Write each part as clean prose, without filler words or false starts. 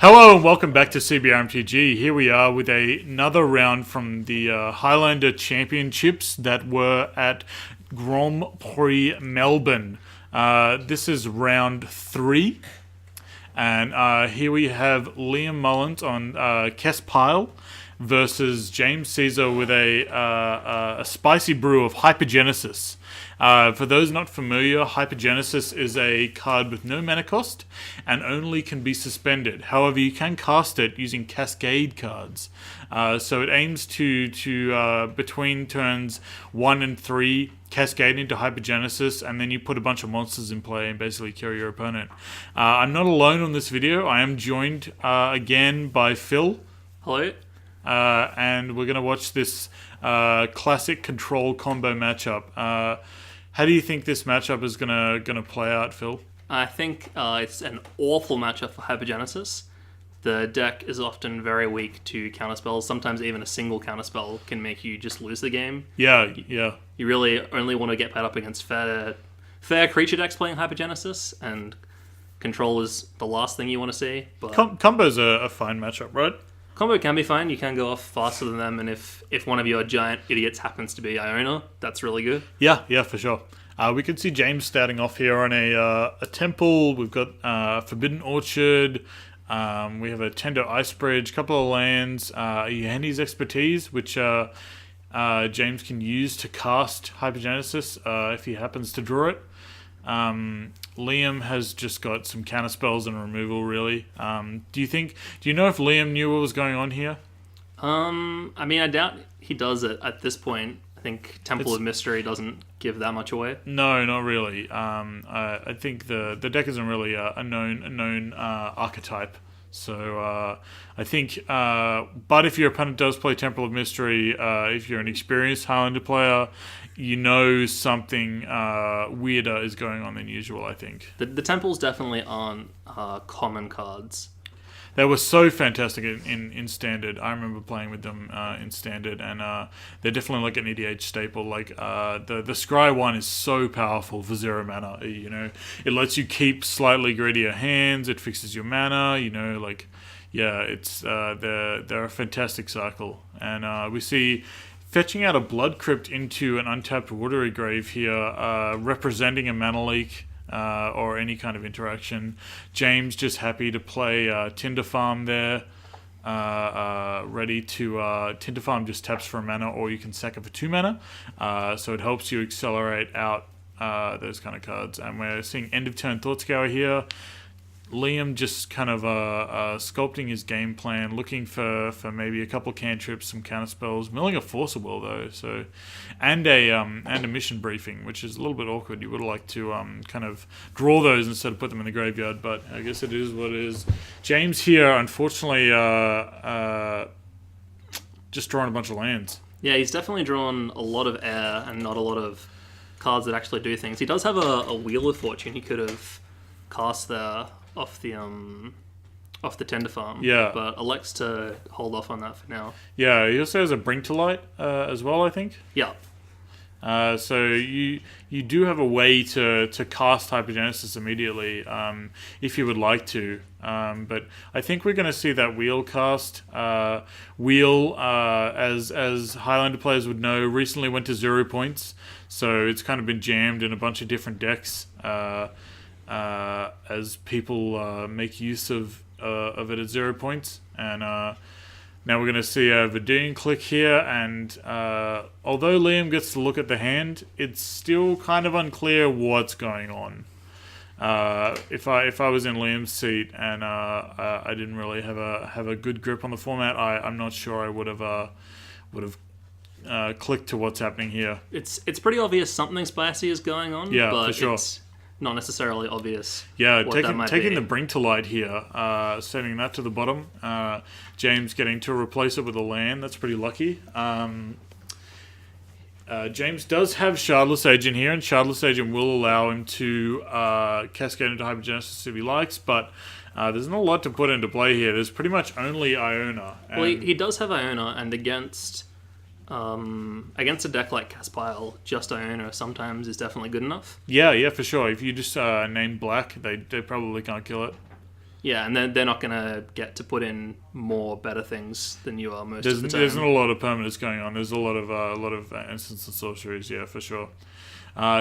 Hello and welcome back to CBR MTG. Here we are with another round from the Highlander Championships that were at Grand Prix Melbourne. This is round 3. And here we have Liam Mullins on Kess Pile versus James Caesar with a spicy brew of Hypergenesis. For those not familiar, Hypergenesis is a card with no mana cost and only can be suspended. However, you can cast it using Cascade cards. So it aims to between turns 1 and 3, cascade into Hypergenesis, and then you put a bunch of monsters in play and basically kill your opponent. I'm not alone on this video. I am joined again by Phil. Hello. And we're going to watch this classic control combo matchup. How do you think this matchup is gonna play out, Phil? I think it's an awful matchup for Hypergenesis. The deck is often very weak to counterspells. Sometimes even a single counterspell can make you just lose the game. Yeah. You really only want to get paired up against fair creature decks playing Hypergenesis, and control is the last thing you want to see. But Combo's a fine matchup, right? combo can be fine. You can go off faster than them, and if one of your giant idiots happens to be Iona, that's really good. Yeah, for sure. We could see James starting off here on a temple. We've got Forbidden Orchard. We have a Tendo Ice Bridge, couple of lands, Yandy's Expertise, which James can use to cast Hypergenesis if he happens to draw it. Liam has just got some counter spells and removal, really. Do you know if Liam knew what was going on here? I mean, I doubt he does it at this point. I think Temple of Mystery doesn't give that much away. No, not really. I think the deck isn't really a known archetype. So I think, but if your opponent does play Temple of Mystery, if you're an experienced Highlander player, you know something weirder is going on than usual, I think. The Temples definitely aren't common cards. They were so fantastic in Standard. I remember playing with them in Standard, and they're definitely like an EDH staple. Like the Scry one is so powerful for 0 mana. You know, it lets you keep slightly greedier hands. It fixes your mana. You know, like it's they're a fantastic cycle, and we see fetching out a Blood Crypt into an untapped Watery Grave here, representing a mana leak. Or any kind of interaction. James just happy to play Tinder Farm there. Ready to... Tinder Farm just taps for a mana, or you can sack it for 2 mana. So it helps you accelerate out those kind of cards. And we're seeing End of Turn Thoughtscour here. Liam just kind of sculpting his game plan, looking for maybe a couple cantrips, some counter spells, milling a Force of Will though, so and a mission briefing, which is a little bit awkward. You would like to kind of draw those instead of put them in the graveyard, but I guess it is what it is. James here, unfortunately, just drawing a bunch of lands. Yeah, he's definitely drawn a lot of air and not a lot of cards that actually do things. He does have a Wheel of Fortune he could have cast there off the Tender Farm, but elects to hold off on that for now. Yeah, he also has a Bring to Light as well, I think. Yeah. So you do have a way to cast Hypergenesis immediately if you would like to, but I think we're going to see that Wheel cast. Wheel, as Highlander players would know, recently went to 0 points, so it's kind of been jammed in a bunch of different decks. As people make use of it at 0 points, and now we're going to see a Verdun click here, and although Liam gets to look at the hand, it's still kind of unclear what's going on. If I was in Liam's seat and I didn't really have a good grip on the format, I'm not sure I would have clicked to what's happening here. It's pretty obvious something spicy is going on. Yeah, but for sure. It's not necessarily obvious. Yeah, what that might taking be. the Bring to Light here, setting that to the bottom. James getting to replace it with a land. That's pretty lucky. James does have Shardless Agent here, and Shardless Agent will allow him to cascade into Hypergenesis if he likes, but there's not a lot to put into play here. There's pretty much only Iona. Well, he does have Iona, and against a deck like Caspile, just Iona sometimes is definitely good enough. Yeah, for sure. If you just name black, they probably can't kill it. Yeah, and they're not going to get to put in more better things than you are most of the time. There's not a lot of permanents going on. There's a lot of instants and sorceries, yeah, for sure.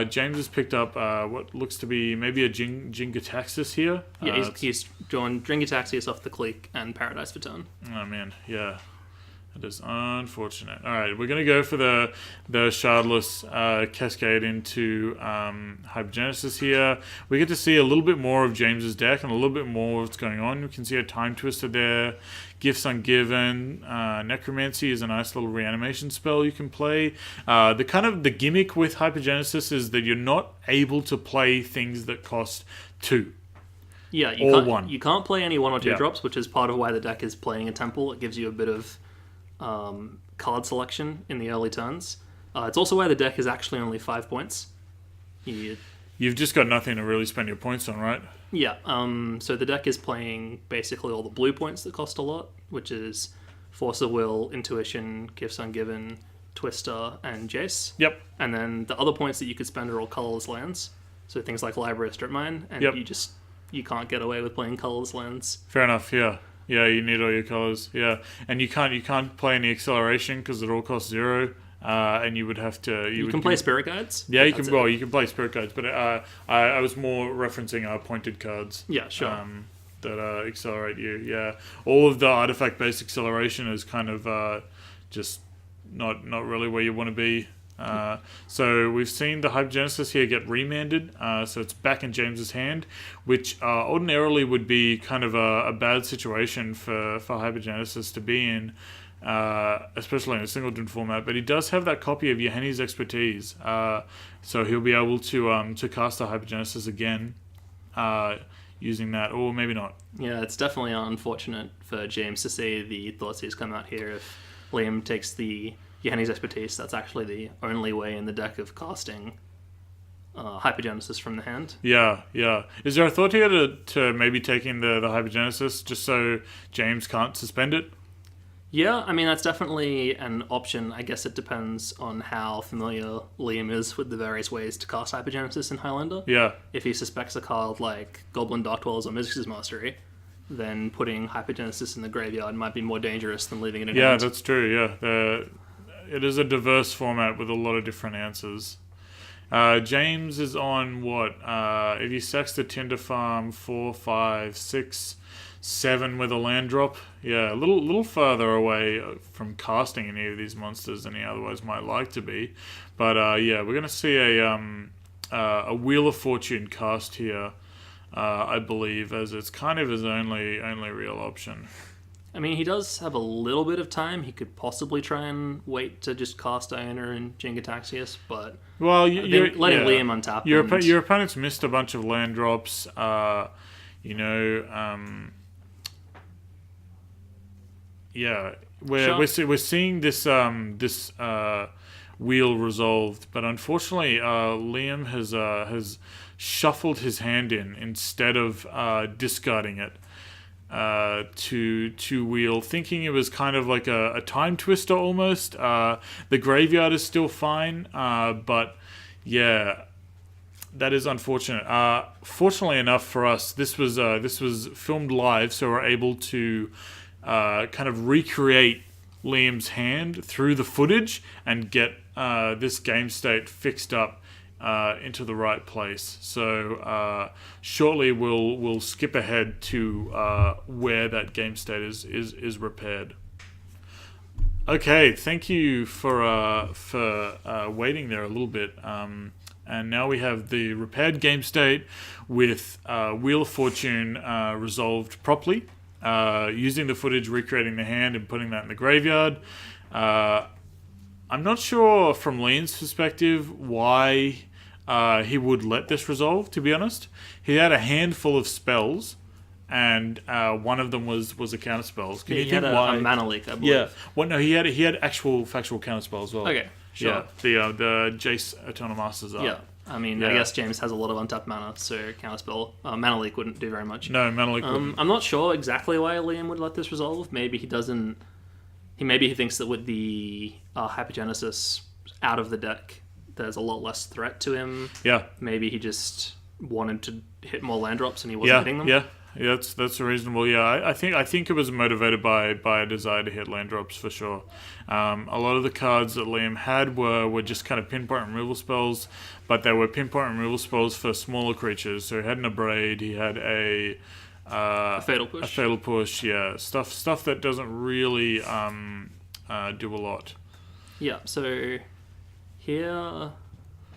James has picked up what looks to be maybe a Jingataxis here. Yeah, he's drawn Jingataxis off the Clique and Paradise for turn. Oh man, yeah. That is unfortunate. All right, we're going to go for the Shardless Cascade into Hypergenesis here. We get to see a little bit more of James's deck and a little bit more of what's going on. We can see a Time Twister there, Gifts Ungiven, Necromancy is a nice little reanimation spell you can play. The gimmick with Hypergenesis is that you're not able to play things that cost 2. Yeah, you can't play any 1 or 2 drops, which is part of why the deck is playing a Temple. It gives you a bit of card selection in the early turns. It's also why the deck is actually only 5 points. You've just got nothing to really spend your points on, right? Yeah, so the deck is playing basically all the blue points that cost a lot, which is Force of Will, Intuition, Gifts Ungiven, Twister, and Jace. Yep. And then the other points that you could spend are all colorless lands, so things like Library of Strip Mine, and you can't get away with playing colorless lands. Fair enough, yeah. Yeah, you need all your colors. Yeah, and you can't play any acceleration because it all costs 0. And you would have to. You can play Spirit Guides. Yeah, you can. Well, you can play Spirit Guides, but I was more referencing pointed cards. Yeah, sure. That accelerate you. Yeah, all of the artifact-based acceleration is kind of just not really where you want to be. So we've seen the Hypergenesis here get remanded, so it's back in James's hand, which ordinarily would be kind of a bad situation for Hypergenesis to be in, especially in a singleton format. But he does have that copy of Yeheni's Expertise, so he'll be able to cast the Hypergenesis again using that, or maybe not. Yeah, it's definitely unfortunate for James to see the Thoughtseize come out here. If Liam takes the Yeheni's Expertise, that's actually the only way in the deck of casting Hypergenesis from the hand. Yeah. Is there a thought here to maybe taking the Hypergenesis just so James can't suspend it? Yeah, I mean, that's definitely an option. I guess it depends on how familiar Liam is with the various ways to cast Hypergenesis in Highlander. Yeah. If he suspects a card like Goblin Darkdwellers or Mistress Mastery, then putting Hypergenesis in the graveyard might be more dangerous than leaving it in hand. Yeah, that's true, yeah. It is a diverse format with a lot of different answers. James is on what? If he sacks the Tinder Farm 4, 5, 6, 7 with a land drop, yeah, a little further away from casting any of these monsters than he otherwise might like to be. But yeah, we're gonna see a Wheel of Fortune cast here, I believe, as it's kind of his only real option. I mean, he does have a little bit of time. He could possibly try and wait to just cast Iona and Jingataxius, but letting Liam untap. Your opponent's missed a bunch of land drops. We're seeing this wheel resolved, but unfortunately, Liam has shuffled his hand in instead of discarding it. To wheel, thinking it was kind of like a time twister almost. The graveyard is still fine, but yeah, that is unfortunate. Fortunately enough for us, this was filmed live, so we're able to kind of recreate Liam's hand through the footage and get this game state fixed up into the right place. So shortly we'll skip ahead to where that game state is repaired. Okay, thank you for waiting there a little bit. And now we have the repaired game state with Wheel of Fortune resolved properly, using the footage, recreating the hand and putting that in the graveyard. I'm not sure from Liam's perspective why he would let this resolve, to be honest. He had a handful of spells, and one of them was a counterspell. Can you think why? A mana leak, I believe. Yeah. Well, no, he had actual factual counterspell as well. Okay, sure. Yeah, the Jace Eternal Masters art. Yeah. I mean, I guess James has a lot of untapped mana, so counterspell. Mana leak wouldn't do very much. No, mana leak wouldn't. I'm not sure exactly why Liam would let this resolve. Maybe he doesn't. Maybe he thinks that with the Hypergenesis out of the deck, there's a lot less threat to him. Yeah. Maybe he just wanted to hit more land drops and he wasn't hitting them. Yeah, that's reasonable. Yeah, I think it was motivated by a desire to hit land drops for sure. A lot of the cards that Liam had were just kind of pinpoint removal spells, but they were pinpoint removal spells for smaller creatures. So he had an Abrade, he had a Fatal Push. A Fatal Push, yeah. Stuff that doesn't really do a lot. Yeah, so here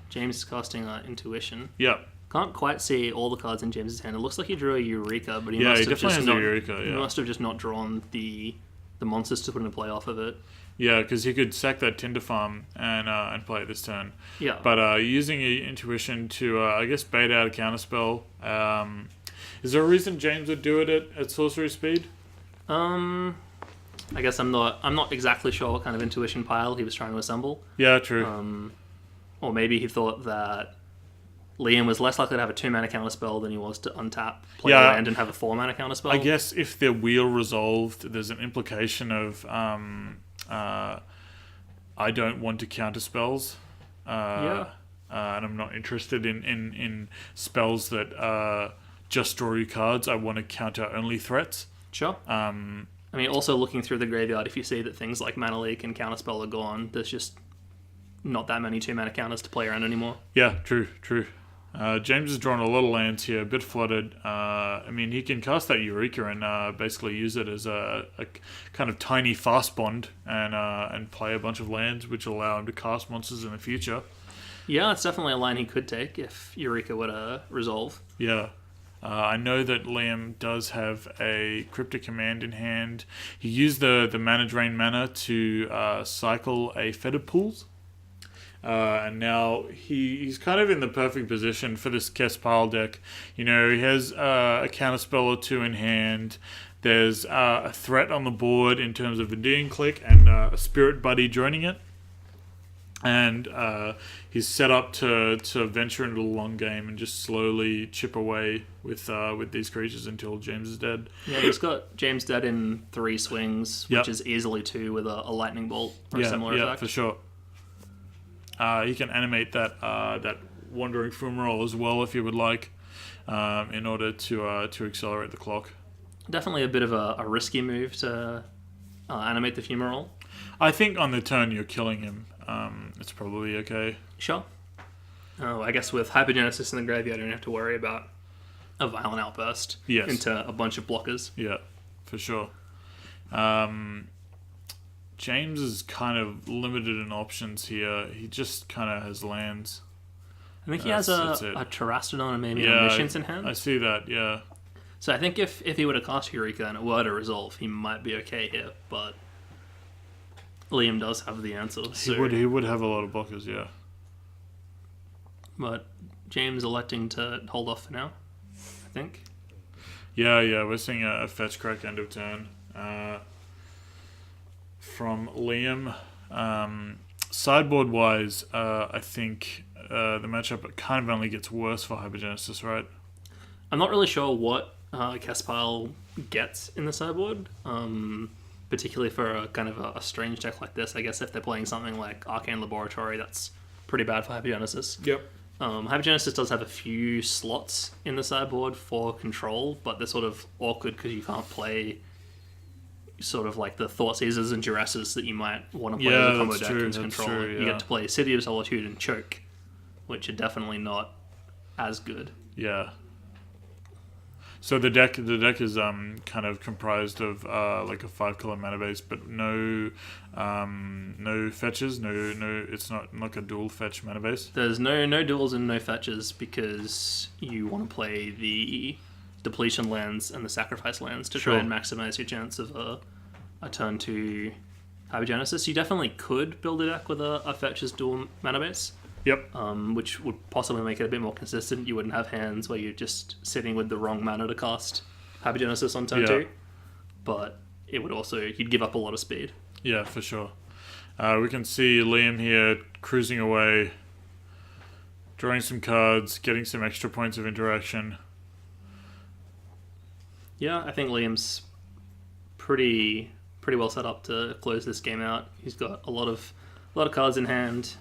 James is casting Intuition. Yeah. Can't quite see all the cards in James's hand. It looks like he drew a Eureka, but he definitely has a Eureka, yeah. He must have just not drawn the monsters to put into play off of it. Yeah, because he could sack that Tinder Farm and play it this turn. Yeah. But using Intuition to, I guess, bait out a counterspell. Is there a reason James would do it at sorcery speed? I guess I'm not exactly sure what kind of intuition pile he was trying to assemble. Yeah, true. Or maybe he thought that Liam was less likely to have a 2-mana counterspell than he was to untap, play a land, and have a 4-mana counterspell. I guess if their wheel resolved, there's an implication of I don't want to counter spells. And I'm not interested in spells that just draw you cards. I want to counter only threats. Sure. I mean, also looking through the graveyard, if you see that things like Mana Leak and Counterspell are gone, there's just not that many 2-mana counters to play around anymore. Yeah, true. James has drawn a lot of lands here, a bit flooded. I mean, he can cast that Eureka and basically use it as a kind of tiny fast bond and play a bunch of lands, which will allow him to cast monsters in the future. Yeah, it's definitely a line he could take if Eureka were to resolve. Yeah. I know that Liam does have a Cryptic Command in hand. He used the Mana Drain mana to cycle a Fetid Pools. And now he's kind of in the perfect position for this Kess pile deck. You know, he has a counterspell or two in hand. There's a threat on the board in terms of a Endearing Click and a Spirit Buddy joining it. And he's set up to venture into the long game and just slowly chip away with these creatures until James is dead. Yeah, he's got James dead in 3 swings, which is easily 2 with a Lightning Bolt or a similar effect. Yeah, for sure. He can animate that Wandering Fumarole as well if you would like, in order to accelerate the clock. Definitely a bit of a risky move to animate the Fumarole. I think on the turn you're killing him. It's probably okay. Sure. I guess with Hypergenesis in the graveyard, you don't have to worry about a Violent Outburst into a bunch of blockers. Yeah, for sure. James is kind of limited in options here. He just kind of has lands. I think he has a Terastodon and maybe an Omniscience in hand. I see that, yeah. So I think if he were to cast Eureka and it were to resolve, he might be okay here, but Liam does have the answer. So. He would have a lot of blockers, yeah. But James electing to hold off for now, I think. Yeah, we're seeing a fetch crack end of turn from Liam. Sideboard-wise, I think the matchup kind of only gets worse for Hypergenesis, right? I'm not really sure what Kess pile gets in the sideboard. Particularly for a kind of a strange deck like this. I guess if they're playing something like Arcane Laboratory, that's pretty bad for Hypergenesis. Yep. Hypergenesis does have a few slots in the sideboard for control, but they're sort of awkward because you can't play sort of like the Thoughtseizers and Duresses that you might want to play as a combo deck into control. True, You get to play City of Solitude and Choke, which are definitely not as good. Yeah. So the deck is kind of comprised of like a 5-color mana base, but no fetches, no. It's not like a dual fetch mana base. There's no duels and no fetches because you want to play the depletion lands and the sacrifice lands to try and maximize your chance of a turn 2 Hypergenesis. You definitely could build a deck with a fetches dual mana base. Yep. Which would possibly make it a bit more consistent. You wouldn't have hands where you're just sitting with the wrong mana to cast Hypergenesis on turn 2. But it would also, you'd give up a lot of speed. Yeah, for sure. We can see Liam here cruising away, drawing some cards, getting some extra points of interaction. Yeah, I think Liam's pretty well set up to close this game out. He's got a lot of cards in hand.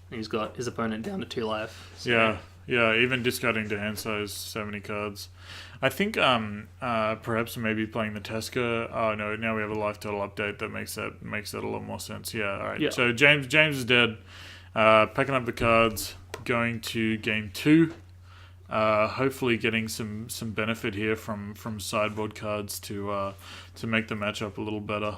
He's got his opponent down to 2 life. So. Yeah, even discarding to hand size 70 cards. I think perhaps maybe playing the Teska. Oh no, now we have a life total update that makes that a lot more sense. Yeah, all right. Yeah. So James is dead. Packing up the cards, going to game 2. Hopefully getting some benefit here from sideboard cards to make the matchup a little better.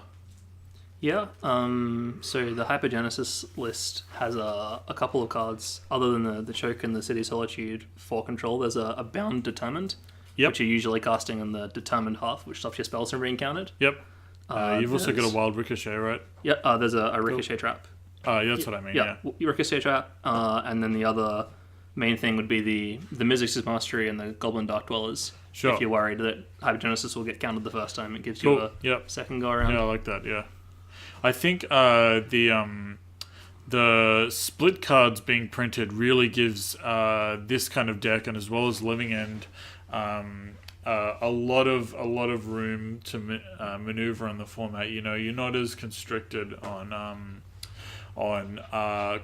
Yeah. So the Hypergenesis list has a couple of cards other than the Choke and the City Solitude for control. There's a Bound Determined, which you're usually casting in the Determined half, which stops your spells from being countered. Yep. You've also got a Wild Ricochet, right? Yep. There's a Ricochet Trap. Yeah, that's what I mean. Yeah. Ricochet Trap, and then the other main thing would be the Mizzix's Mastery and the Goblin Dark Dwellers. Sure. If you're worried that Hypergenesis will get counted the first time, it gives you a second go around. Yeah, I like that. Yeah. I think the split cards being printed really gives this kind of deck, and as well as Living End, a lot of room to maneuver in the format. You know, you're not as constricted on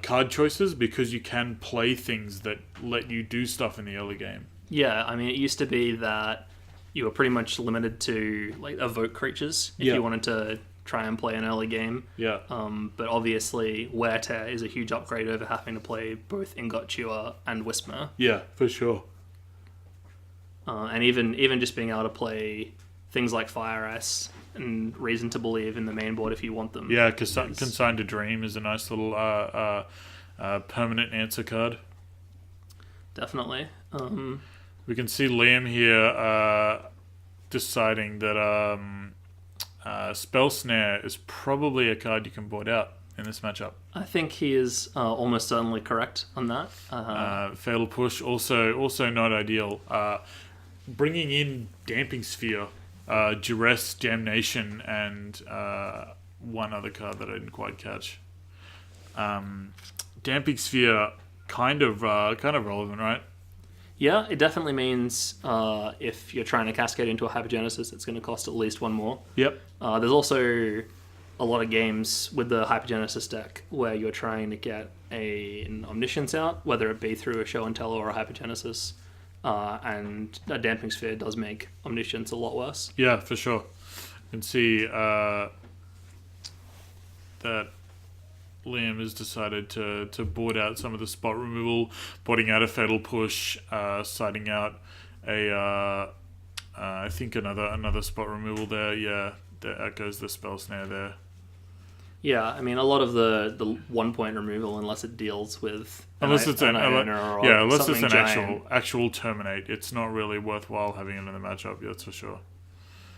card choices because you can play things that let you do stuff in the early game. Yeah, I mean, it used to be that you were pretty much limited to like evoke creatures if you wanted to try and play an early game. Yeah. But obviously, Wear Tear is a huge upgrade over having to play both Ingot Chewer and Whisper. Yeah, for sure. And even just being able to play things like Fire Ice and Reason to Believe in the main board if you want them. Yeah, Consigned to Dream is a nice little permanent answer card. Definitely. We can see Liam here deciding that Spell Snare is probably a card you can board out in this matchup. I think he is almost certainly correct on that. Fatal Push, also not ideal. Bringing in Damping Sphere, Duress, Damnation, and one other card that I didn't quite catch. Damping Sphere, kind of relevant, right? Yeah, it definitely means if you're trying to cascade into a Hypergenesis, it's going to cost at least one more. Yep. There's also a lot of games with the Hypergenesis deck where you're trying to get an Omniscience out, whether it be through a Show and Tell or a Hypergenesis. And a Damping Sphere does make Omniscience a lot worse. Yeah, for sure. You can see that Liam has decided to board out some of the spot removal, boarding out a Fatal Push, siding out I think another spot removal there. Yeah, that echoes the Spell Snare there. Yeah, I mean, a lot of the 1 point removal, unless it deals with unless it's an giant. actual terminate, it's not really worthwhile having it in the matchup. That's for sure.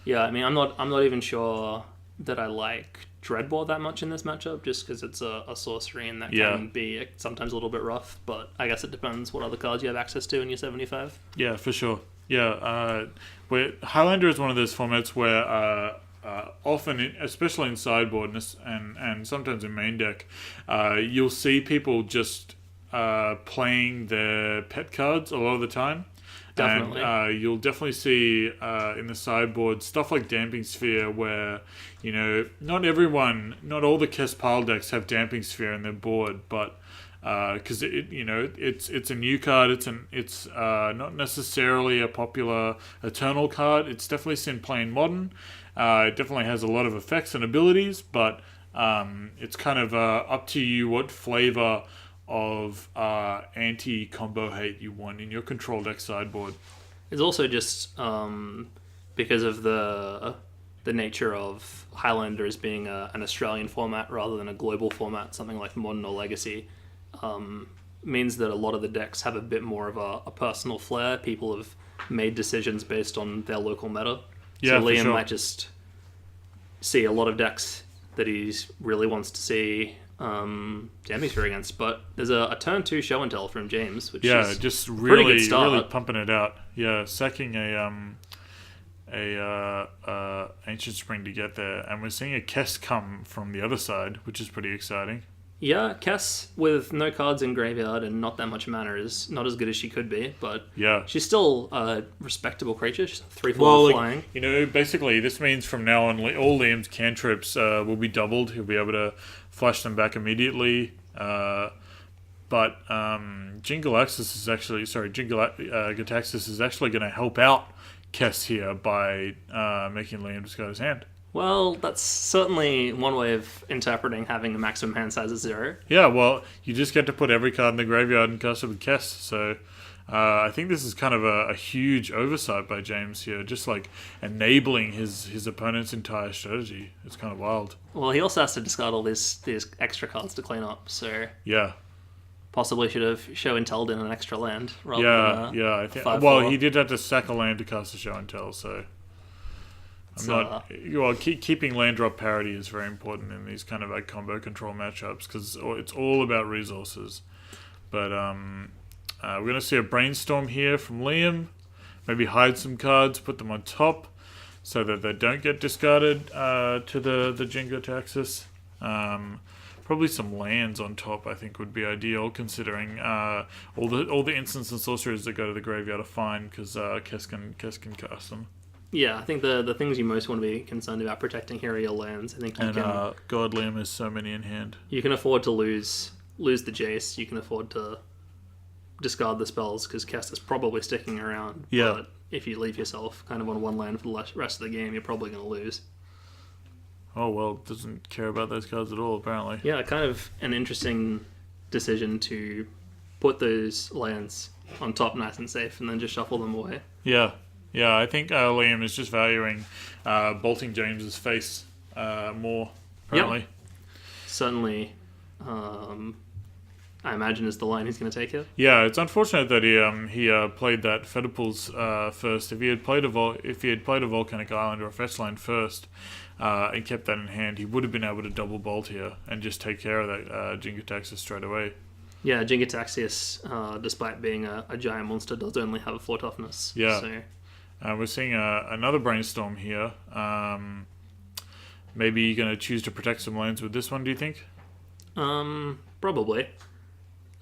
Yeah, I mean, I'm not even sure that I like Dreadbore that much in this matchup, just because it's a sorcery and that can be sometimes a little bit rough. But I guess it depends what other cards you have access to in your 75. Yeah, for sure. Yeah, Highlander is one of those formats where often, especially in sideboard and sometimes in main deck, you'll see people just playing their pet cards a lot of the time. Definitely. And you'll definitely see in the sideboard stuff like Damping Sphere where, you know, not all the Kess pile decks have Damping Sphere in their board, but because it's a new card, it's not necessarily a popular Eternal card. It's definitely seen playing Modern. It definitely has a lot of effects and abilities, but it's kind of up to you what flavor of anti-combo hate you want in your control deck sideboard. It's also just because of the nature of Highlander as being an Australian format rather than a global format, something like Modern or Legacy, means that a lot of the decks have a bit more of a personal flair. People have made decisions based on their local meta. Yeah, so Liam sure. might just see a lot of decks that he really wants to see Damping Sphere against, but there's a turn 2 Show and Tell from James, which is just a pretty really good start. really pumping it out. Yeah, sacking a Ancient Spring to get there, and we're seeing a Kess come from the other side, which is pretty exciting. Yeah, Kess with no cards in graveyard and not that much mana is not as good as she could be, but she's still a respectable creature. She's 3/4 flying. You know, basically this means from now on all Liam's cantrips will be doubled. He'll be able to flash them back immediately. But Jingalaxis is actually... Sorry, Gataxis is actually going to help out Kess here by making Liam discard his hand. Well, that's certainly one way of interpreting having a maximum hand size of 0. Yeah, well, you just get to put every card in the graveyard and cast it with Kess. So I think this is kind of a huge oversight by James here, just like enabling his opponent's entire strategy. It's kind of wild. Well, he also has to discard all these extra cards to clean up, so... Yeah. Possibly should have show and telled in an extra land rather than I think. 5/4. Well, he did have to sack a land to cast a show and tell, so keeping land drop parity is very important in these kind of like combo control matchups because it's all about resources. But we're gonna see a brainstorm here from Liam. Maybe hide some cards, put them on top, so that they don't get discarded to the Jingo Taxis. Probably some lands on top, I think, would be ideal, considering all the instants and sorceries that go to the graveyard are fine because Kess can cast them. Yeah, I think the things you most want to be concerned about protecting here are your lands. I think you can. God, Liam has so many in hand. You can afford to lose the Jace. You can afford to discard the spells because Kess is probably sticking around. Yeah. But if you leave yourself kind of on one land for the rest of the game, you're probably going to lose. Oh, well, doesn't care about those cards at all, apparently. Yeah, kind of an interesting decision to put those lands on top nice and safe and then just shuffle them away. Yeah, I think Liam is just valuing bolting James's face more, apparently. Yep. Certainly, I imagine is the line he's going to take here. Yeah, it's unfortunate that he played that Fetterpools first. If he had played a Volcanic Island or a fetch land first, and kept that in hand, he would have been able to double bolt here and just take care of that Jingataxis straight away. Yeah, Jingataxis, despite being a giant monster, does only have a 4 toughness. Yeah. So. We're seeing another brainstorm here. Maybe you're going to choose to protect some lands with this one, do you think? Probably.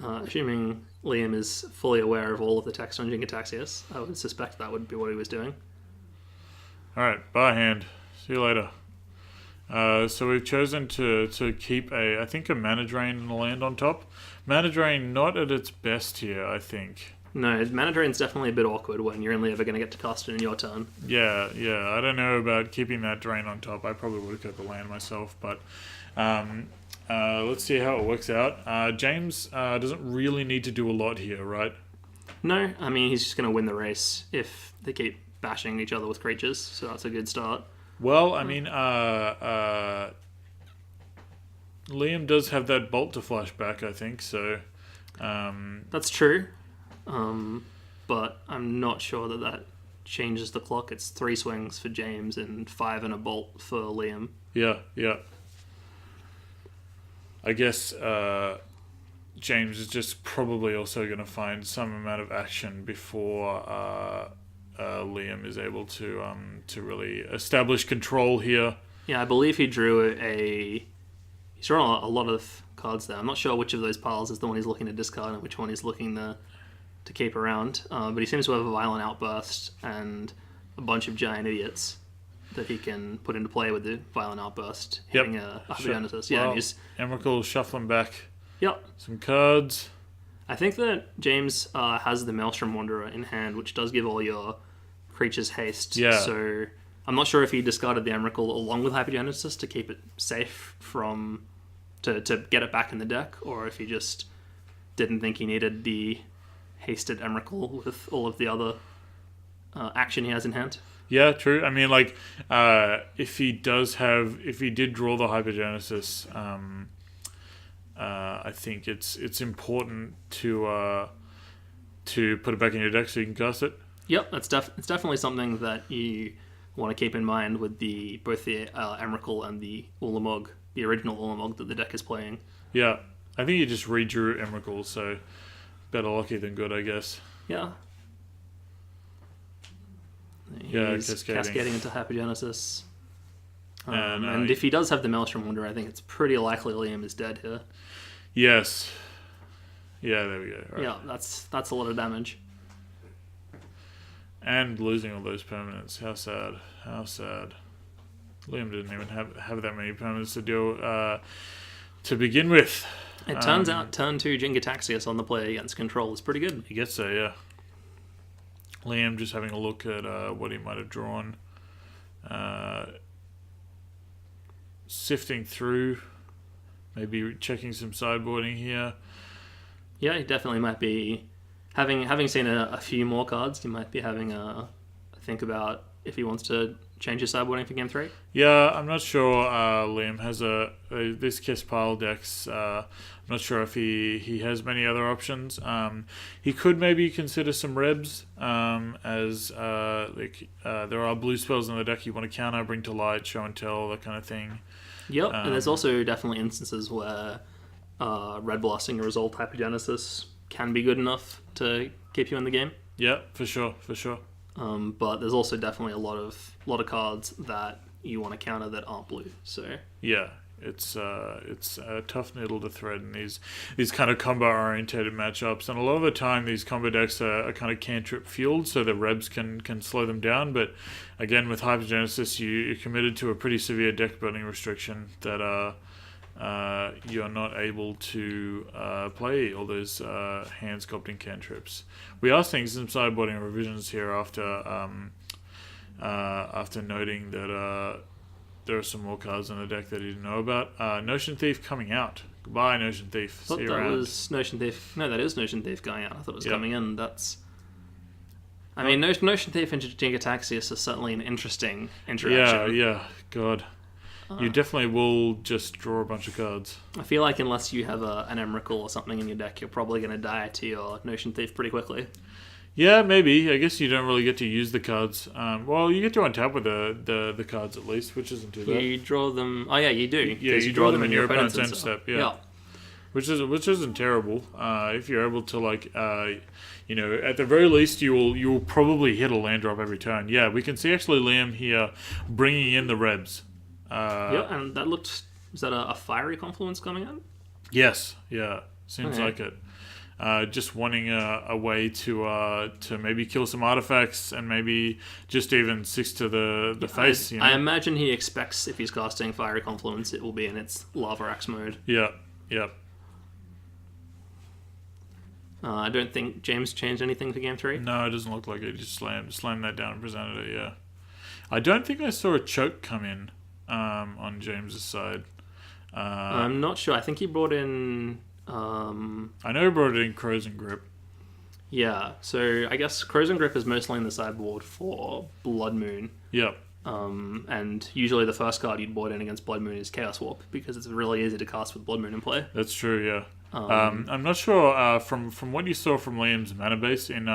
Assuming Liam is fully aware of all of the text on Jingataxis, I would suspect that would be what he was doing. Alright, bye hand. See you later. So we've chosen to keep I think a Mana Drain and a land on top. Mana Drain not at its best here, I think. No, Mana Drain's definitely a bit awkward when you're only ever going to get to cast it in your turn. Yeah, I don't know about keeping that Drain on top. I probably would have kept the land myself, but let's see how it works out. James doesn't really need to do a lot here, right? No, I mean, he's just going to win the race if they keep bashing each other with creatures, so that's a good start. Well, I mean, Liam does have that bolt to flash back, I think, so... That's true, but I'm not sure that changes the clock. It's 3 swings for James and 5 and a bolt for Liam. Yeah. I guess James is just probably also going to find some amount of action before... Liam is able to really establish control here. Yeah, I believe he drew he's drawn a lot of cards there. I'm not sure which of those piles is the one he's looking to discard and which one he's looking to keep around. But he seems to have a Violent Outburst and a bunch of giant idiots that he can put into play with the Violent Outburst, hitting a Hypergenesis. Yeah, and Emrakul shuffling back. Yep. Some cards. I think that James has the Maelstrom Wanderer in hand, which does give all your creatures haste. Yeah. So I'm not sure if he discarded the Emrakul along with Hypergenesis to keep it safe to get it back in the deck, or if he just didn't think he needed the hasted Emrakul with all of the other action he has in hand. Yeah, true. I mean, like, if he did draw the Hypergenesis, I think it's important to put it back in your deck so you can cast it. Yep, it's definitely something that you want to keep in mind with both the Emrakul and the Ulamog, the original Ulamog that the deck is playing. Yeah, I think you just redrew Emrakul, so better lucky than good, I guess. Yeah. He's cascading into Hypergenesis. And if he does have the Maelstrom Wanderer, I think it's pretty likely Liam is dead here. Yes. Yeah, there we go. Right. Yeah, that's a lot of damage. And losing all those permanents. How sad. Liam didn't even have that many permanents to deal to begin with. It turns out turn 2 Jingataxias on the play against control is pretty good. I guess so, yeah. Liam just having a look at what he might have drawn. Sifting through, maybe checking some sideboarding here. Yeah, he definitely might be having seen a few more cards. He might be having a think about if he wants to change his sideboarding for game 3. Yeah, I'm not sure. Liam has this Kess pile decks. I'm not sure if he has many other options. He could maybe consider some Rebs, as there are blue spells in the deck you want to counter, bring to light, show and tell, that kind of thing. Yep, and there's also definitely instances where red blasting a result Hypergenesis can be good enough to keep you in the game. Yeah, for sure. But there's also definitely a lot of cards that you want to counter that aren't blue. So yeah, it's a tough needle to thread in these kind of combo orientated matchups, and a lot of the time these combo decks are kind of cantrip fueled, so the Rebs can slow them down. But again, with Hypergenesis, you're committed to a pretty severe deck building restriction that you're not able to play all those hand sculpting cantrips. We are seeing some sideboarding revisions here after noting that there are some more cards in the deck that you didn't know about. Notion Thief coming out. Goodbye, Notion Thief. See you around. Was Notion Thief. No, that is Notion Thief going out. I thought it was coming in. I mean, Notion Thief and Jingataxias is certainly an interesting interaction. Yeah, God. You definitely will just draw a bunch of cards. I feel like unless you have an Emrakul or something in your deck, you're probably going to die to your Notion Thief pretty quickly. Yeah, maybe. I guess you don't really get to use the cards. Well, you get to untap with the cards at least, which isn't too bad. You draw them... Oh, yeah, you do. Yeah, you draw them in your opponent's end step. Yeah. Which isn't terrible. If you're able to, at the very least, you will probably hit a land drop every turn. Yeah, we can see actually Liam here bringing in the Rebs. And that looked... Is that a fiery confluence coming out? Yes, yeah. Seems like it. Just wanting a way to maybe kill some artifacts and maybe just even 6 to the face. I imagine he expects if he's casting Fiery Confluence, it will be in its Lava Axe mode. Yeah. I don't think James changed anything for Game 3. No, it doesn't look like it. He just slammed that down and presented it, yeah. I don't think I saw a choke come in on James's side. I'm not sure. I think he brought in... I know he brought it in Crows and Grip. Yeah, so I guess Crows and Grip is mostly in the sideboard for Blood Moon. Yep. And usually the first card you'd board in against Blood Moon is Chaos Warp, because it's really easy to cast with Blood Moon in play. That's true, yeah. I'm not sure from what you saw from Liam's mana base in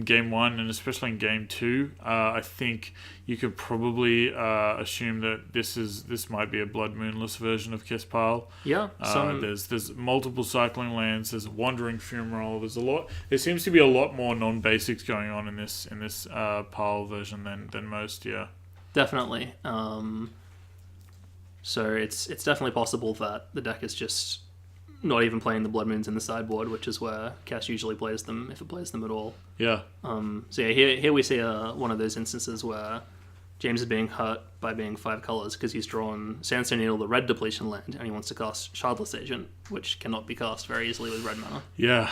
Game 1 and especially in Game 2. I think you could probably assume that this might be a Blood Moonless version of Kess Pile. Yeah. There's multiple cycling lands. There's a Wandering Fumarole. There's a lot. There seems to be a lot more non-basics going on in this Pile version than most. Yeah. Definitely. So it's definitely possible that the deck is just not even playing the Blood Moons in the sideboard, which is where Kess usually plays them, if it plays them at all. Yeah. So yeah, here we see one of those instances where James is being hurt by being 5 colors because he's drawn Sandstone Needle, the red depletion land, and he wants to cast Shardless Agent, which cannot be cast very easily with red mana. Yeah.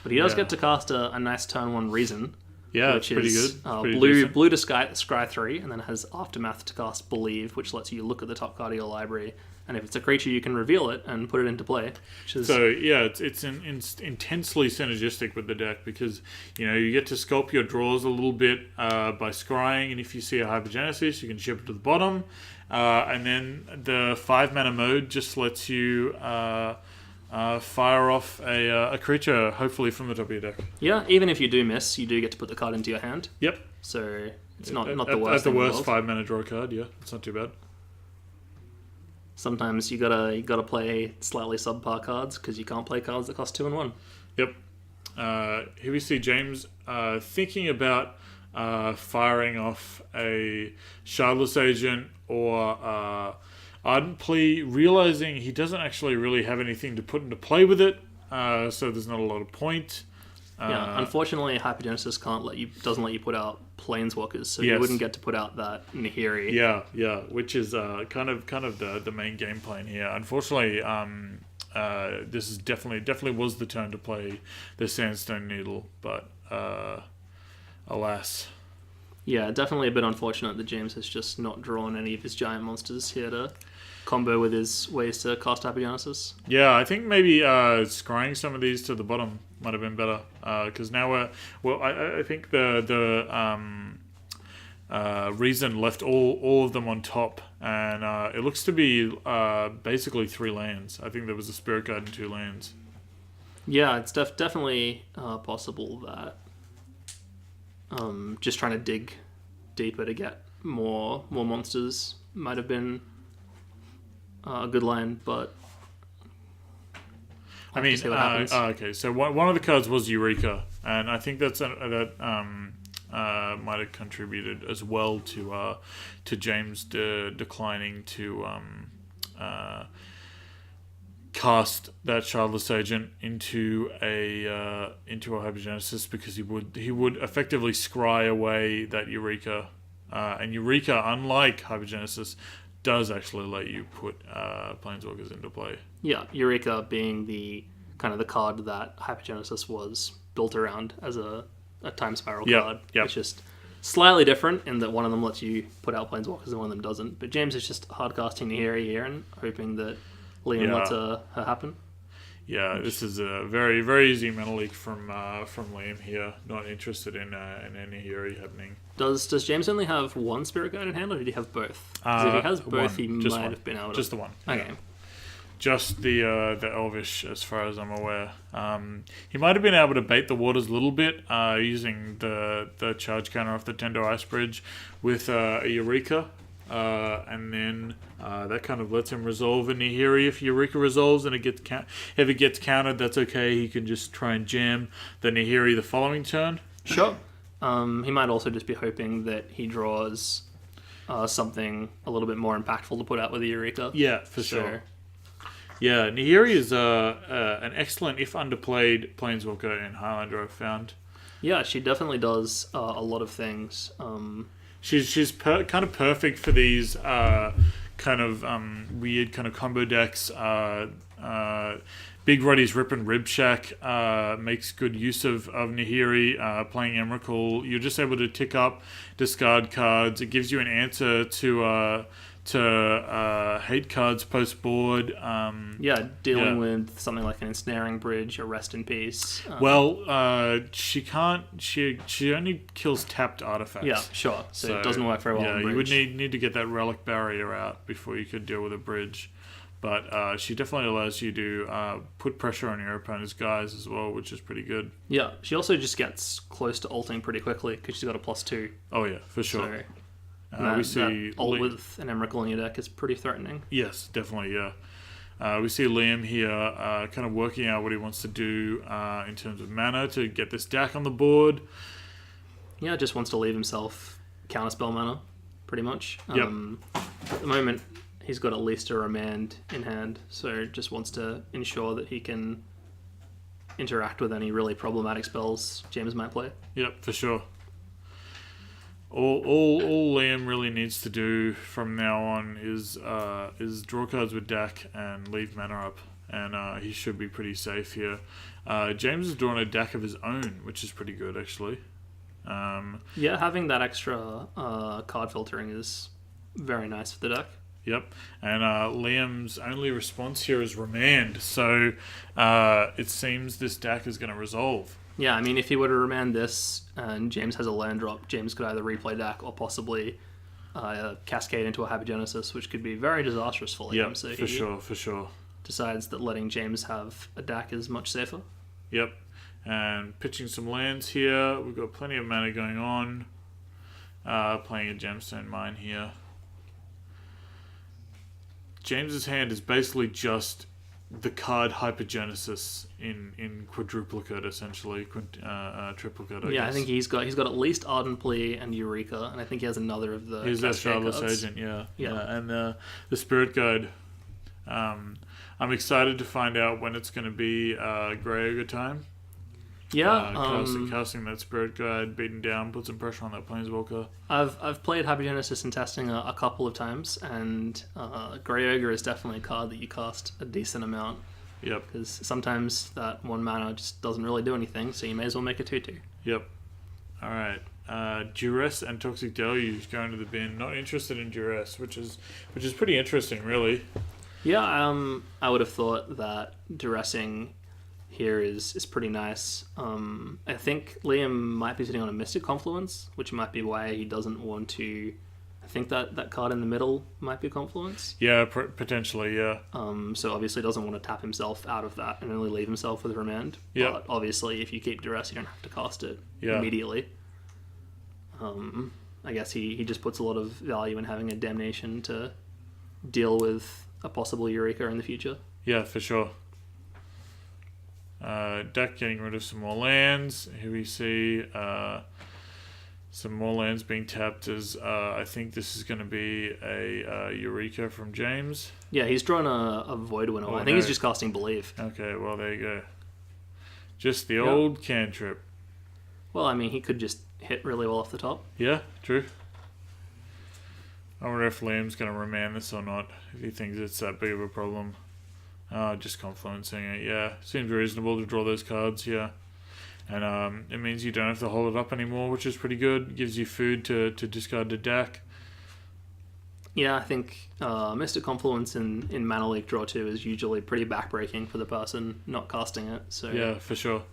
But he does get to cast a nice turn 1 Reason. Yeah, which pretty is good. Blue to Scry 3, and then it has Aftermath to cast Believe, which lets you look at the top card of your library, and if it's a creature, you can reveal it and put it into play. So yeah, it's intensely synergistic with the deck because you get to sculpt your draws a little bit by scrying, and if you see a Hypergenesis, you can ship it to the bottom, and then the 5 mana mode just lets you fire off a creature, hopefully from the top of your deck. Yeah, even if you do miss, you do get to put the card into your hand. Yep. So it's not the worst. At the worst, 5 mana draw card. Yeah, it's not too bad. Sometimes you gotta play slightly subpar cards because you can't play cards that cost 2 and 1. Yep. Here we see James thinking about firing off a Shardless Agent or Ardent Plea, realizing he doesn't actually really have anything to put into play with it, so there's not a lot of point. Unfortunately, Hypergenesis doesn't let you put out Planeswalkers, so you wouldn't get to put out that Nahiri. Yeah, which is kind of the main game plan here. Unfortunately, this is definitely was the turn to play the Sandstone Needle, but alas. Yeah, definitely a bit unfortunate that James has just not drawn any of his giant monsters here to combo with his ways to cast Hypergenesis. Yeah, I think maybe scrying some of these to the bottom might have been better, because now I think the Reason left all of them on top, and it looks to be basically 3 lands. I think there was a Spirit Guide and 2 lands. Yeah, it's definitely possible that just trying to dig deeper to get more monsters might have been a good line, but I mean, okay. So one of the cards was Eureka, and I think that might have contributed as well to James declining to cast that Childless Agent into a Hypergenesis, because he would effectively scry away that Eureka, and Eureka, unlike Hypergenesis, does actually let you put Planeswalkers into play. Yeah, Eureka being the kind of the card that Hypergenesis was built around as a time spiral card. Yep. It's just slightly different in that one of them lets you put out Planeswalkers and one of them doesn't. But James is just hard casting Nihiri here and hoping that Liam lets her happen. Yeah, this is a very, very easy mana leak from Liam here. Not interested in any Nihiri happening. Does James only have one Spirit Guide in hand, or did he have both? Because if he has both, one. he Just might one. have been able to... Just the one. Okay. Yeah. Just the Elvish, as far as I'm aware. He might have been able to bait the waters a little bit using the charge counter off the Tendo Ice Bridge with a Eureka. And then that kind of lets him resolve a Nihiri. If Eureka resolves and if it gets countered, that's okay. He can just try and jam the Nihiri the following turn. Sure. He might also just be hoping that he draws something a little bit more impactful to put out with the Eureka. Yeah, for sure. Yeah, Nihiri is an excellent, if underplayed, Planeswalker in Highlander, I've found. Yeah, she definitely does a lot of things. She's kind of perfect for these kind of weird kind of combo decks. Big Ruddy's Rip and Rib Shack makes good use of Nihiri. Playing Emrakul, you're just able to tick up, discard cards. It gives you an answer to hate cards post board. Dealing with something like an Ensnaring Bridge or Rest in Peace. She can't. She only kills tapped artifacts. Yeah, sure. So it doesn't work very well. Yeah, on you would Bridge. need to get that Relic Barrier out before you could deal with a bridge. But she definitely allows you to put pressure on your opponent's guys as well, which is pretty good. Yeah, she also just gets close to ulting pretty quickly because she's got a +2. Oh yeah, for sure. So we see that ult with an Emrakul in your deck is pretty threatening. Yes, definitely, yeah. We see Liam here kind of working out what he wants to do in terms of mana to get this deck on the board. Yeah, just wants to leave himself counterspell mana, pretty much. Yep. At the moment, he's got at least a Remand in hand, so just wants to ensure that he can interact with any really problematic spells James might play. Yep, for sure. All Liam really needs to do from now on is draw cards with deck and leave mana up, and he should be pretty safe here. James has drawn a deck of his own, which is pretty good actually. Having that extra card filtering is very nice for the deck. Yep, and Liam's only response here is Remand, so it seems this deck is going to resolve. Yeah, I mean, if he were to remand this and James has a land drop, James could either replay deck or possibly cascade into a Hypergenesis, which could be very disastrous for him. Yep, so for sure. Decides that letting James have a deck is much safer. Yep, and pitching some lands here. We've got plenty of mana going on. Playing a Gemstone Mine here. James's hand is basically just the card Hypergenesis in quadruplicate, essentially, triplicate. I think he's got at least Ardent Plea and Eureka, and I think he has another of the. He's that Childless Agent, yeah. And the Spirit Guide. I'm excited to find out when it's going to be Grey Ogre time. Yeah, casting that Spirit Guide, beating down, put some pressure on that Planeswalker. I've played Hypergenesis in testing a couple of times, and Grey Ogre is definitely a card that you cast a decent amount Yep. Because sometimes that 1 mana just doesn't really do anything, so you may as well make a 2/2. Yep. All right. Duress and Toxic Deluge going to the bin. Not interested in Duress, which is pretty interesting, really. Yeah, I would have thought that Duressing here is pretty nice. I think Liam might be sitting on a Mystic Confluence, which might be why he doesn't want to. I think that card in the middle might be Confluence. Yeah, potentially, yeah. So obviously doesn't want to tap himself out of that and only leave himself with Remand. Yeah. But obviously if you keep Duress, you don't have to cast it Yeah. immediately. I guess he just puts a lot of value in having a Damnation to deal with a possible Eureka in the future. Yeah, for sure. Deck getting rid of some more lands. Here we see some more lands being tapped as I think this is going to be a Eureka from James. Yeah, he's drawn a Void Winnow. I think he's just casting Believe. Okay, well, there you go. Just the old cantrip. Well, I mean, he could just hit really well off the top. Yeah, true. I wonder if Liam's going to remand this or not, if he thinks it's that big of a problem. Just confluencing it, yeah. Seems reasonable to draw those cards, yeah. And it means you don't have to hold it up anymore, which is pretty good. Gives you food to discard the deck. Yeah, I think Mystic Confluence in Mana Leak Draw 2 is usually pretty backbreaking for the person not casting it. So yeah, for sure.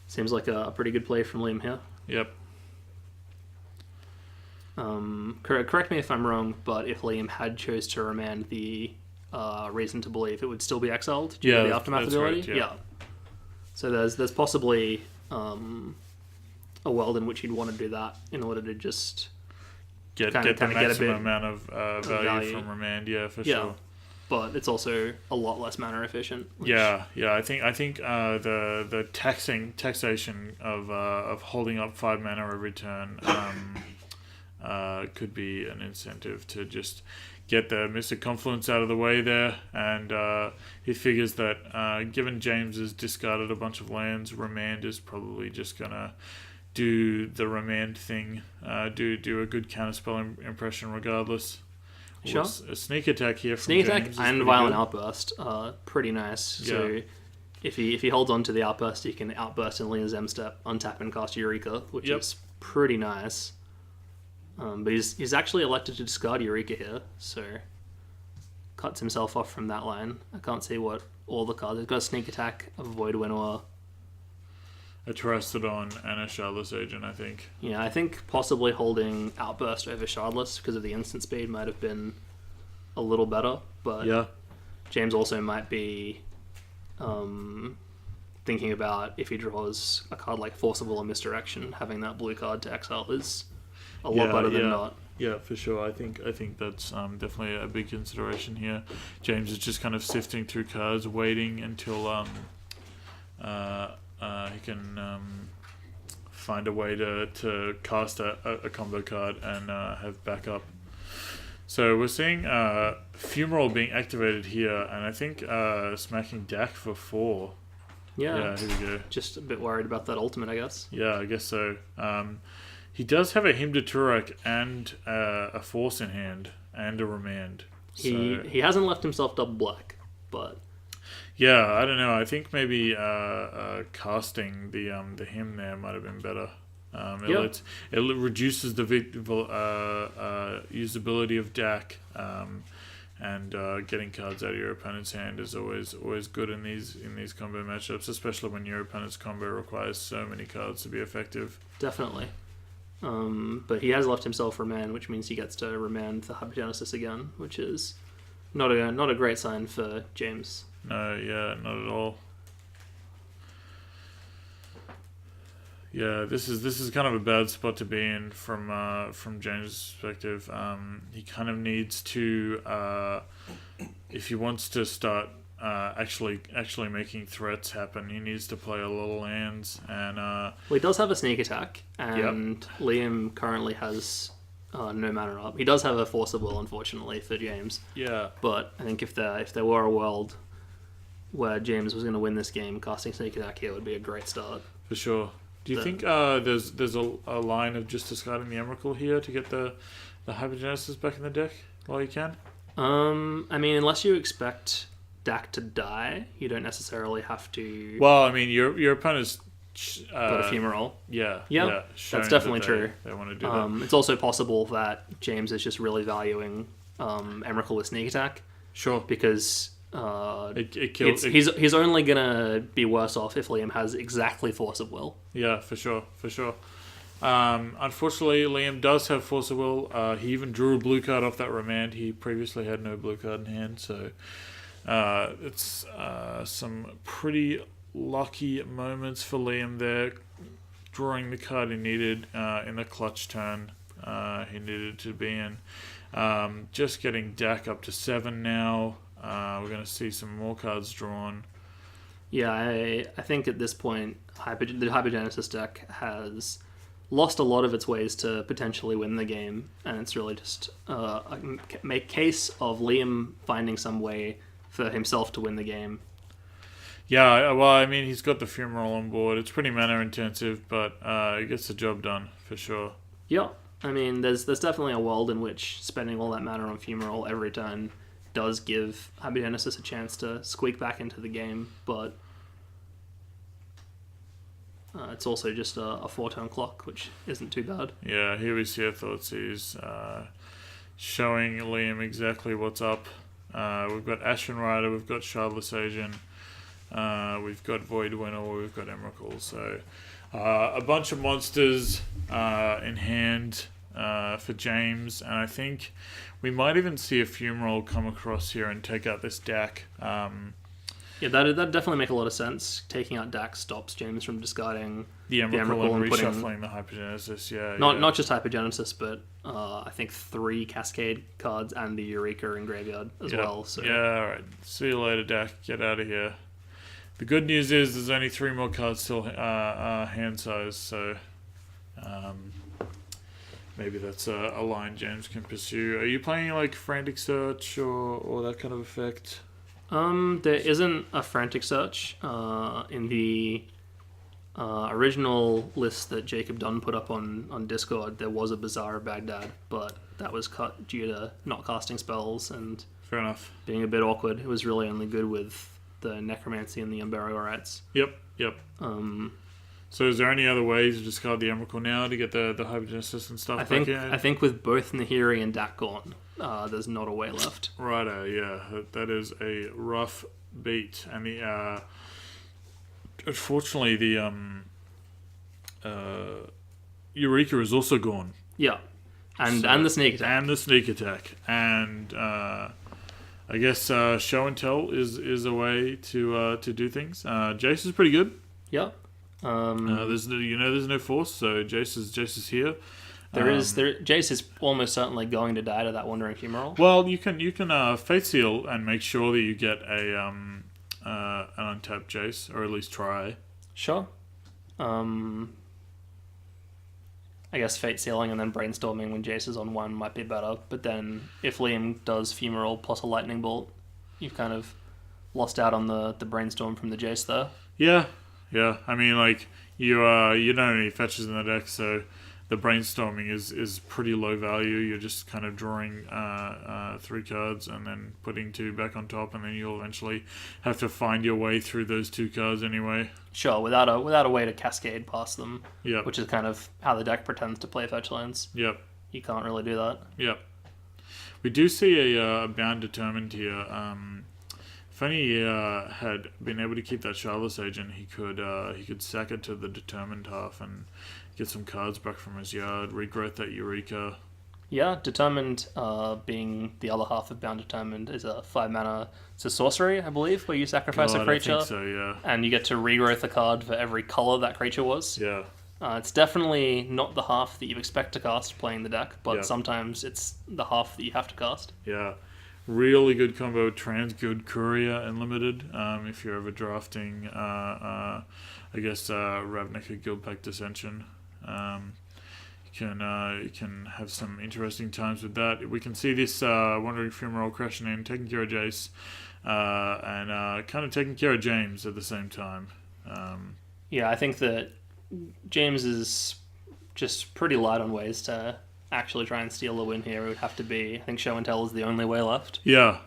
Seems like a pretty good play from Liam here. Yep. Correct me if I'm wrong, but if Liam had chose to remand the Reason to Believe, it would still be exiled due to the Aftermath ability? Right, yeah. So there's possibly a world in which you'd want to do that in order to just get the maximum amount of value from remand, yeah, for sure. But it's also a lot less mana efficient. Yeah. I think the taxation of holding up 5 mana every turn could be an incentive to just get the Mystic Confluence out of the way there, and he figures that given James has discarded a bunch of lands, remand is probably just gonna do the remand thing, do a good counterspell impression regardless. Sure. A sneak attack here from Sneak James attack and Violent Outburst are pretty nice. Yeah. So if he holds on to the Outburst, he can Outburst and Liam's M step, untap and cast Eureka, which is pretty nice. But he's actually elected to discard Eureka here, so cuts himself off from that line. I can't see what all the cards. He's got a Sneak Attack, a Void Winnower, a Terrastodon, and a Shardless Agent, I think. Yeah, I think possibly holding Outburst over Shardless because of the instant speed might have been a little better, but James also might be thinking about if he draws a card like Forcible or Misdirection, having that blue card to exile is a lot better than not. Yeah, for sure. I think that's definitely a big consideration here. James is just kind of sifting through cards, waiting until he can find a way to cast a combo card and have backup. So we're seeing Fumarole being activated here, and I think smacking Dak for 4. Yeah, here we go. Just a bit worried about that ultimate, I guess. Yeah, I guess so. He does have a Hymn to Turok and a Force in hand and a Remand. He hasn't left himself double black, but yeah, I don't know. I think maybe casting the Hymn there might have been better. It reduces the usability of Dak, and getting cards out of your opponent's hand is always good in these combo matchups, especially when your opponent's combo requires so many cards to be effective. Definitely. But he has left himself remand, which means he gets to remand the Hypergenesis again, which is not a great sign for James. No, yeah, not at all. Yeah, this is kind of a bad spot to be in from James' perspective. He kind of needs to, if he wants to start actually making threats happen, he needs to play a lot of lands. And well, he does have a Sneak Attack, and Liam currently has no mana up. He does have a Force of Will, unfortunately, for James. Yeah, but I think if there were a world where James was going to win this game, casting Sneak Attack here would be a great start. For sure. Do you think there's a line of just discarding the Emrakul here to get the Hypergenesis back in the deck while you can? I mean, unless you expect Dak to die, you don't necessarily have to. Well, I mean, your opponent's got a fumarole. Yeah, that's definitely true. They want to do that. It's also possible that James is just really valuing Emrakul with sneak attack. Sure, because it kills. He's only gonna be worse off if Liam has exactly Force of Will. Yeah, for sure. Unfortunately, Liam does have Force of Will. He even drew a blue card off that remand. He previously had no blue card in hand, so it's some pretty lucky moments for Liam there, drawing the card he needed in the clutch turn he needed to be in. Just getting Dak up to 7 now. We're going to see some more cards drawn. Yeah, I think at this point, the Hypergenesis deck has lost a lot of its ways to potentially win the game, and it's really just a case of Liam finding some way for himself to win the game. Yeah, well, I mean, he's got the Fumarole on board. It's pretty mana intensive, but it gets the job done, for sure. Yeah, I mean, there's definitely a world in which spending all that mana on Fumarole every turn does give Hypergenesis a chance to squeak back into the game, but it's also just a 4-turn clock, which isn't too bad. Yeah, here we see Thoughtseize showing Liam exactly what's up. We've got Ashen Rider, we've got Shardless Agent, we've got Void Winnow, we've got Emrakul. So a bunch of monsters in hand for James, and I think we might even see a Fumarole come across here and take out this Dak. Yeah, that'd definitely make a lot of sense. Taking out Dak stops James from discarding the Emrakul and reshuffling the Hypergenesis. Not just Hypergenesis, but I think 3 Cascade cards and the Eureka in graveyard as well. So. Yeah, alright. See you later, Dak. Get out of here. The good news is there's only 3 more cards still hand size, so maybe that's a line James can pursue. Are you playing like Frantic Search or that kind of effect? There isn't a Frantic Search in the original list that Jacob Dunn put up on Discord. There was a Bazaar of Baghdad, but that was cut due to not casting spells and fair enough being a bit awkward. It was really only good with the Necromancy and the Unburial Rites. Yep. So is there any other ways to discard the Emrakul now to get the Hypergenesis and stuff back in? I think with both Nahiri and Dak gone, there's not a way left. Righto, yeah. That is a rough beat. And the unfortunately the Eureka is also gone. Yeah. And the sneak attack. And the sneak attack. And I guess show and tell is a way to do things. Jace is pretty good. Yeah. There's no force, so Jace is here. Jace is almost certainly going to die to that Wandering Fumarole. Well, you can Fate Seal and make sure that you get an untapped Jace, or at least try. Sure. I guess Fate Sealing and then Brainstorming when Jace is on 1 might be better, but then if Liam does Fumarole plus a Lightning Bolt, you've kind of lost out on the Brainstorm from the Jace there. Yeah. I mean, like you don't have any fetches in the deck, so the Brainstorming is pretty low value. You're just kind of drawing 3 cards and then putting 2 back on top, and then you'll eventually have to find your way through those 2 cards anyway. Sure, without a way to cascade past them. Yep. Which is kind of how the deck pretends to play fetch lands. Yep. You can't really do that. Yep. We do see a Bound Determined here. If only he had been able to keep that Shardless Agent, he could sack it to the Determined half and get some cards back from his yard, regrowth that Eureka. Yeah, Determined being the other half of Bound Determined is a 5 mana. It's a sorcery, I believe, where you sacrifice a creature. I think so, yeah. And you get to regrowth a card for every color that creature was. Yeah. It's definitely not the half that you expect to cast playing the deck, but sometimes it's the half that you have to cast. Yeah. Really good combo, Transgood Courier Unlimited. If you're ever drafting, I guess Ravnica Guildpact Dissension, you can have some interesting times with that. We can see this Wandering Fumarole crashing in, taking care of Jace, and kind of taking care of James at the same time. Yeah, I think that James is just pretty light on ways to actually try and steal a win here. It would have to be, I think Show and Tell is the only way left. Yeah,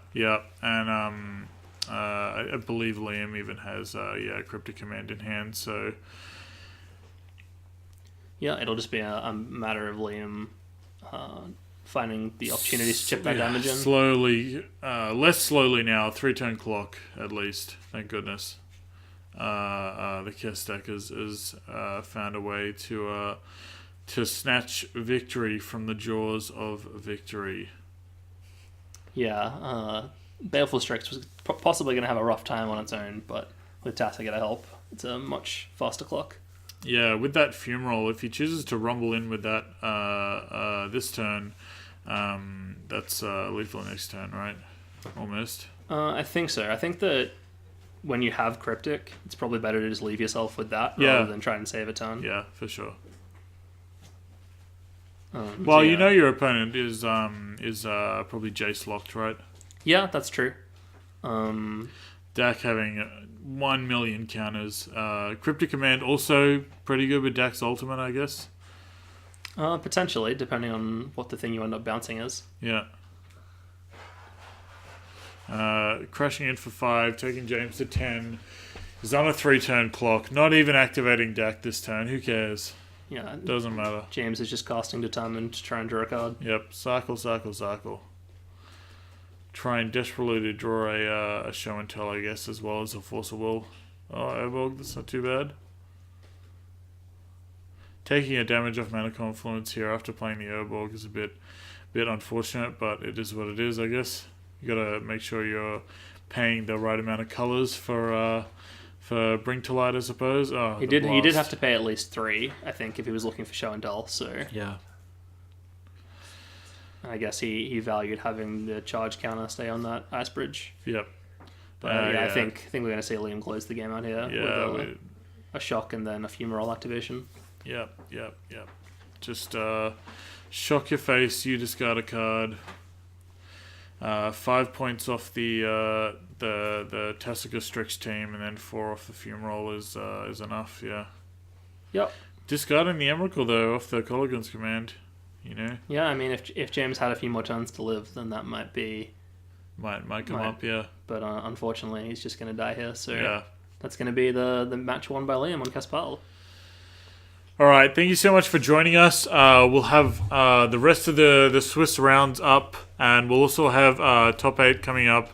and I believe Liam even has Cryptic Command in hand, so yeah, it'll just be a matter of Liam finding the opportunities to chip that damage in. Slowly, less slowly now, 3-turn clock at least, thank goodness. The Kess deck has found a way to snatch victory from the jaws of victory. Yeah, Baleful Strix was possibly going to have a rough time on its own, but with Tasiga to help, it's a much faster clock. Yeah, with that Fume Roll, if he chooses to rumble in with that this turn, that's lethal next turn, right? Almost. I think so. I think that when you have Cryptic, it's probably better to just leave yourself with that rather than try and save a turn. Yeah, for sure. Well, you know your opponent is probably Jace locked, right? Yeah, that's true. Dak having 1 million counters. Cryptic Command also pretty good with Dak's ultimate, I guess. Potentially, depending on what the thing you end up bouncing is. Yeah. Crashing in for 5, taking James to 10. He's on a 3-turn clock. Not even activating Dak this turn. Who cares? Yeah. Doesn't matter. James is just casting Determined to try and draw a card. Yep. Cycle. Trying desperately to draw a Show and Tell, I guess, as well as a Force of Will. Oh, Airborg, that's not too bad. Taking a damage off Mana Confluence here after playing the Airborg is a bit unfortunate, but it is what it is, I guess. You gotta make sure you're paying the right amount of colors for Bring to Light, I suppose. Oh, he did have to pay at least 3, I think, if he was looking for Show and Tell. So yeah. I guess he valued having the charge counter stay on that Ice Bridge. Yep. But I think we're going to see Liam close the game out here with a shock and then a Fumarole activation. Yep. Just shock your face, you discard a card. 5 points off the Tasiga Strix team, and then 4 off the Fumarole is enough, yeah. Yep. Discarding the Emrakul, though, off the Colligan's command. You know? Yeah, I mean, if James had a few more turns to live, then that might come up, yeah. But unfortunately, he's just going to die here. So yeah. That's going to be the match won by Liam on Caspal. All right, thank you so much for joining us. We'll have the rest of the Swiss rounds up, and we'll also have top 8 coming up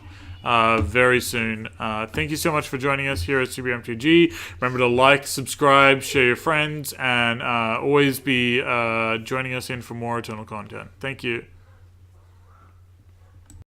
very soon. Thank you so much for joining us here at CBR MTG. Remember to like, subscribe, share your friends, and always be joining us in for more Eternal content. Thank you.